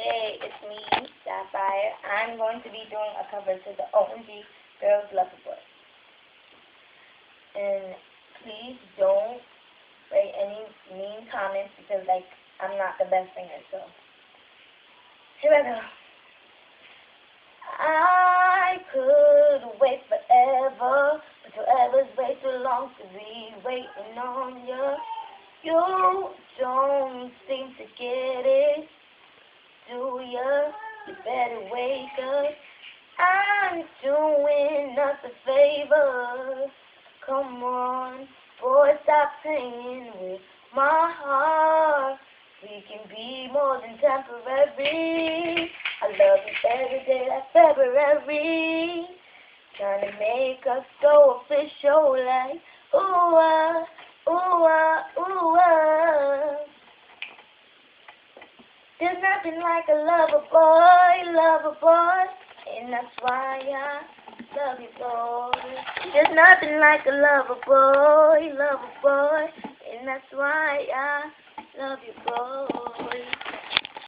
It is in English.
Hey, it's me, Sapphire. I'm going to be doing a cover to the OMG Girls Loverboy. And please don't write any mean comments because, I'm not the best singer, so. Here I go. I could wait forever, but forever's way too long to be waiting on you. You don't seem to get it, do ya? You better wake up. I'm doing us a favor. Come on, boy, stop playing with my heart. We can be more than temporary. I love you every day like February. Trying to make us so official like ooh, ooh. There's nothing like a lover boy, and that's why I love you, boy. There's nothing like a lover boy, and that's why I love you, boy.